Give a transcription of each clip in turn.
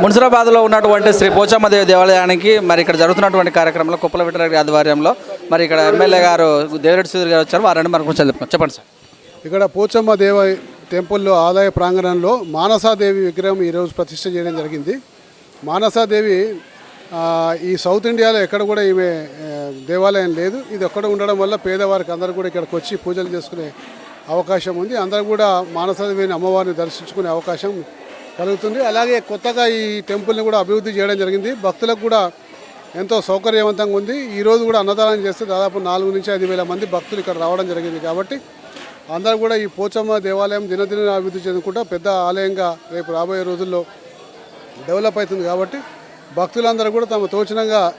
మున్సిరాబాద్లో ఉన్నటువంటి శ్రీ పోచమ్మదేవి దేవాలయానికి మరి ఇక్కడ జరుగుతున్నటువంటి కార్యక్రమంలో కుప్పల విఠలరెడ్డి ఆధ్వర్యంలో మరి ఇక్కడ ఎమ్మెల్యే గారు దేవిరెడ్డి సుధీర్ గారు వచ్చారు. వారండి మనకు కొంచెం చెప్పండి సార్. ఇక్కడ పోచమ్మ దేవ టెంపుల్లో ఆలయ ప్రాంగణంలో మానసాదేవి విగ్రహం ఈరోజు ప్రతిష్ఠ చేయడం జరిగింది. మానసాదేవి ఈ సౌత్ ఇండియాలో ఎక్కడ కూడా ఈమె దేవాలయం లేదు. ఇది ఒక్కడ ఉండడం వల్ల పేదవారికి అందరూ కూడా ఇక్కడికి వచ్చి పూజలు చేసుకునే అవకాశం ఉంది. అందరూ కూడా మానసాదేవిని అమ్మవారిని దర్శించుకునే అవకాశం కలుగుతుంది. అలాగే కొత్తగా ఈ టెంపుల్ని కూడా అభివృద్ధి చేయడం జరిగింది. భక్తులకు కూడా ఎంతో సౌకర్యవంతంగా ఉంది. ఈరోజు కూడా అన్నదానం చేస్తే దాదాపు 4 నుంచి 5,000 మంది భక్తులు ఇక్కడ రావడం జరిగింది. కాబట్టి అందరూ కూడా ఈ పోచమ్మ దేవాలయం దినదిన అభివృద్ధి చెందుకుంటూ పెద్ద ఆలయంగా రేపు రాబోయే రోజుల్లో డెవలప్ అవుతుంది. కాబట్టి భక్తులందరూ కూడా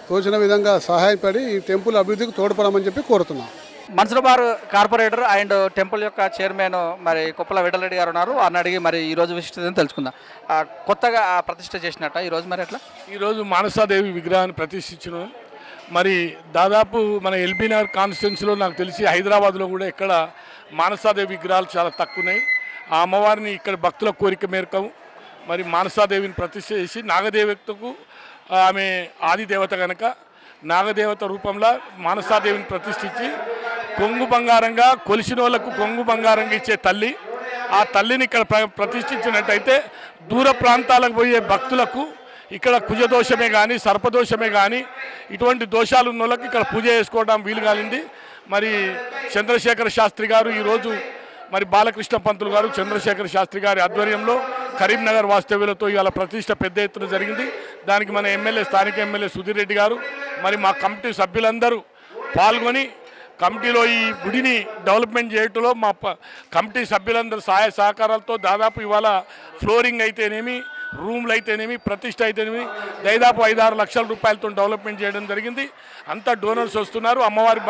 తోచిన విధంగా సహాయపడి ఈ టెంపుల్ అభివృద్ధికి తోడ్పడమని చెప్పి కోరుతున్నాం. మున్సిపల్ కార్పొరేటర్ అండ్ టెంపుల్ యొక్క చైర్మన్ మరి కుప్పల విఠలరెడ్డి గారు ఉన్నారు. వారిని అడిగి మరి ఈరోజు విశిష్టతను తెలుసుకుందాం. కొత్తగా ప్రతిష్ఠ చేసినట్ట ఈరోజు మరి ఎట్లా? ఈరోజు మానసాదేవి విగ్రహాన్ని ప్రతిష్ఠించిన మరి దాదాపు మన ఎల్బీ నగర్ కాన్స్టిట్యున్సీలో నాకు తెలిసి హైదరాబాద్లో కూడా ఇక్కడ మానసాదేవి విగ్రహాలు చాలా తక్కువన్నాయి. ఆ అమ్మవారిని ఇక్కడ భక్తుల కోరిక మేరకు మరి మానసాదేవిని ప్రతిష్ఠ చేసి నాగదేవతకు ఆమె ఆది దేవత కనుక నాగదేవత రూపంలో మానసాదేవిని ప్రతిష్ఠించి కొంగు బంగారంగా కొలిసిన వాళ్ళకు కొంగు బంగారంగా ఇచ్చే తల్లి. ఆ తల్లిని ఇక్కడ ప్రతిష్ఠించినట్టయితే దూర ప్రాంతాలకు పోయే భక్తులకు ఇక్కడ కుజదోషమే కానీ సర్పదోషమే కానీ ఇటువంటి దోషాలు ఉన్న వాళ్ళకి ఇక్కడ పూజ చేసుకోవడం వీలు కాలింది. మరి చంద్రశేఖర శాస్త్రి గారు ఈరోజు మరి బాలకృష్ణ పంతులు గారు చంద్రశేఖర శాస్త్రి గారి ఆధ్వర్యంలో కరీంనగర్ వాస్తవ్యులతో ఇవాళ ప్రతిష్ట పెద్ద ఎత్తున జరిగింది. దానికి మన స్థానిక ఎమ్మెల్యే సుధీర్ రెడ్డి గారు మరి మా కమిటీ సభ్యులందరూ పాల్గొని కమిటీలో ఈ గుడిని డెవలప్మెంట్ చేయటంలో మా కమిటీ సభ్యులందరూ సహాయ సహకారాలతో దాదాపు ఇవాళ ఫ్లోరింగ్ అయితేనేమి రూమ్లు అయితేనేమి ప్రతిష్ట అయితేనేమి దాదాపు 5-6 లక్షల రూపాయలతో డెవలప్మెంట్ చేయడం జరిగింది. అంతా డోనర్స్ వస్తున్నారు. అమ్మవారి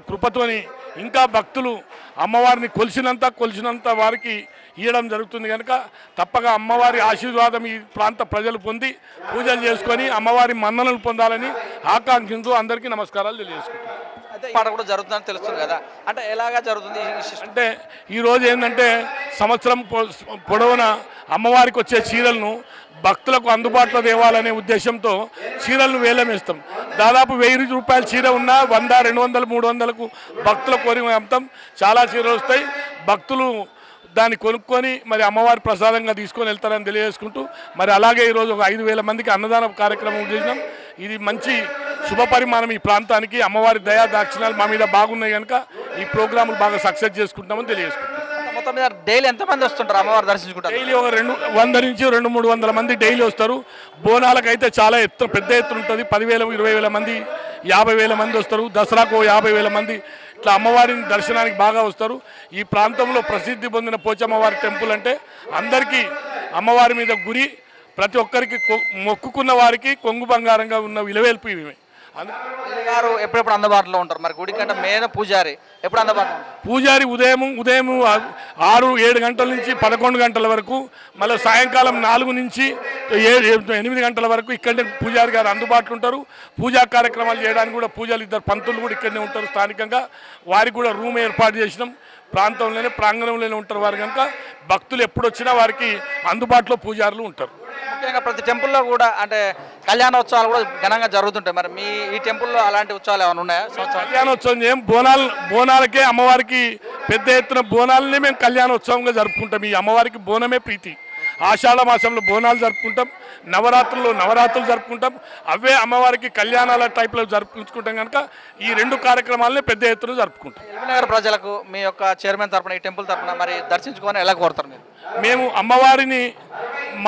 కృపతోని ఇంకా భక్తులు అమ్మవారిని కొలిసినంత వారికి ఇవ్వడం జరుగుతుంది. కనుక తప్పగా అమ్మవారి ఆశీర్వాదం ఈ ప్రాంత ప్రజలు పొంది పూజలు చేసుకొని అమ్మవారి మన్ననలు పొందాలని ఆకాంక్షించు అందరికీ నమస్కారాలు తెలియజేసుకుంటున్నాను. పాట కూడా జరుగుతుందని తెలుస్తుంది కదా, అంటే ఎలాగా జరుగుతుంది? అంటే ఈరోజు ఏంటంటే సంవత్సరం పొడవున అమ్మవారికి వచ్చే చీరలను భక్తులకు అందుబాటులో తేవాలనే ఉద్దేశంతో చీరలను వేలం వేస్తాం. దాదాపు 1000 రూపాయల చీర ఉన్నా 100, 200, 300కు భక్తుల కోరిక అమ్ముతాం. చాలా చీరలు వస్తాయి. భక్తులు దాన్ని కొనుక్కొని మరి అమ్మవారి ప్రసాదంగా తీసుకొని వెళ్తారని తెలియజేసుకుంటూ మరి అలాగే ఈరోజు ఒక 5,000 మందికి అన్నదాన కార్యక్రమం చేసినాం. ఇది మంచి శుభపరిమాణం ఈ ప్రాంతానికి. అమ్మవారి దయా దాక్షిణాలు మా మీద బాగున్నాయి కనుక ఈ ప్రోగ్రాములు బాగా సక్సెస్ చేసుకుంటామని తెలియజేసుకుంటాం. మొత్తం మీద డైలీ ఎంతమంది వస్తుంటారు అమ్మవారు దర్శించుకుంటారు? డైలీ ఒక 100 నుంచి 200-300 మంది డైలీ వస్తారు. బోనాలకైతే చాలా పెద్ద ఎత్తున ఉంటుంది. 10,000, 20,000 మంది, 50,000 మంది వస్తారు. దసరాకు 50,000 మంది ఇట్లా అమ్మవారిని దర్శనానికి బాగా వస్తారు. ఈ ప్రాంతంలో ప్రసిద్ధి పొందిన పోచమ్మవారి టెంపుల్ అంటే అందరికీ అమ్మవారి మీద గురి, ప్రతి ఒక్కరికి మొక్కుకున్న వారికి కొంగు బంగారంగా ఉన్న విలువేల్పు ఇవి. గారు ఎప్పుడెప్పుడు అందుబాటులో ఉంటారు? మరి గుడి కంటే మెయిన్ పూజారి ఎప్పుడు అందుబాటులో? పూజారి ఉదయం 6-7 గంటల నుంచి 11 గంటల వరకు, మళ్ళీ సాయంకాలం 4 నుంచి 8 గంటల వరకు ఇక్కడనే పూజారి గారు అందుబాటులో ఉంటారు. పూజా కార్యక్రమాలు చేయడానికి కూడా పూజలు 2 పంతులు కూడా ఇక్కడనే ఉంటారు స్థానికంగా. వారికి కూడా రూమ్ ఏర్పాటు చేసినాం. ప్రాంగణంలోనే ఉంటారు వారు కనుక భక్తులు ఎప్పుడు వచ్చినా వారికి అందుబాటులో పూజారులు ఉంటారు. ముఖ్యంగా ప్రతి టెంపుల్లో కూడా అంటే కళ్యాణోత్సవాలు కూడా ఘనంగా జరుగుతుంటాయి. మరి మీ ఈ టెంపుల్లో అలాంటి ఉత్సవాలు ఏమైనా ఉన్నాయా? కళ్యాణోత్సవం ఏం బోనాలకే అమ్మవారికి పెద్ద ఎత్తున బోనాలనే మేము కళ్యాణోత్సవంగా జరుపుకుంటాం. ఈ అమ్మవారికి బోనమే ప్రీతి. ఆషాఢ మాసంలో బోనాలు జరుపుకుంటాం, నవరాత్రులు జరుపుకుంటాం. అవే అమ్మవారికి కళ్యాణాల టైప్లో జరుపుకుంటాం కనుక ఈ 2 కార్యక్రమాలనే పెద్ద ఎత్తున జరుపుకుంటాం. ఎల్బీనగర్ ప్రజలకు మీ యొక్క చైర్మన్ తరఫున ఈ టెంపుల్ తరఫున మరి దర్శించుకొని ఎలా కోరుతారు మీరు? మేము అమ్మవారిని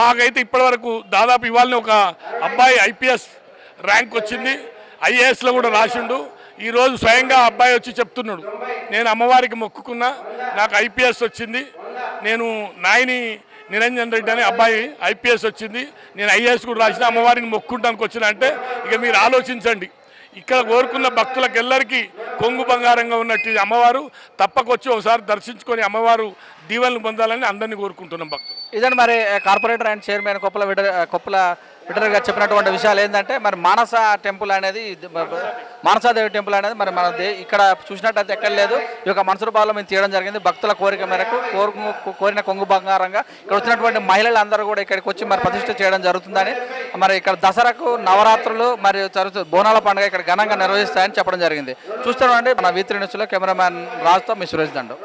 మాకైతే ఇప్పటివరకు దాదాపు ఇవాళ ఒక అబ్బాయి ఐపీఎస్ ర్యాంక్ వచ్చింది, ఐఏఎస్లో కూడా రాసిండు. ఈరోజు స్వయంగా అబ్బాయి వచ్చి చెప్తున్నాడు, నేను అమ్మవారికి మొక్కుకున్నా, నాకు ఐపీఎస్ వచ్చింది, నేను నాయని నిరంజన్ రెడ్డి అనే అబ్బాయి ఐపీఎస్ వచ్చింది, నేను ఐఏఎస్ కూడా రాసిన, అమ్మవారిని మొక్కుంటానికి వచ్చిన అంటే ఇక మీరు ఆలోచించండి. ఇక్కడ కోరుకున్న భక్తులకు ఎల్లరికీ కొంగు బంగారంగా ఉన్నట్టు అమ్మవారు తప్పకొచ్చి ఒకసారి దర్శించుకొని అమ్మవారు దీవెనలు పొందాలని అందరినీ కోరుకుంటున్నాం భక్తులు. ఇదండి మరి కార్పొరేటర్ అండ్ చైర్మన్ కుప్పల విఠల్ గారు చెప్పినటువంటి విషయాలు ఏంటంటే మరి మానస టెంపుల్ అనేది మానసాదేవి టెంపుల్ అనేది మరి మన ఇక్కడ చూసినట్టయితే ఎక్కడ లేదు. ఈ యొక్క మనసుపాలలో మేము తీయడం జరిగింది. భక్తుల కోరిక మేరకు కోరిన కొంగు బంగారంగా ఇక్కడ వచ్చినటువంటి మహిళలందరూ కూడా ఇక్కడికి వచ్చి మరి ప్రతిష్ఠ చేయడం జరుగుతుందని, మరి ఇక్కడ దసరాకు నవరాత్రులు మరియు బోనాల పండుగ ఇక్కడ ఘనంగా నిర్వహిస్తాయని చెప్పడం జరిగింది. చూస్తున్నామండి మన V3 న్యూస్లో కెమెరామ్యాన్ రాజ్తో మీ సురేష్ దండు.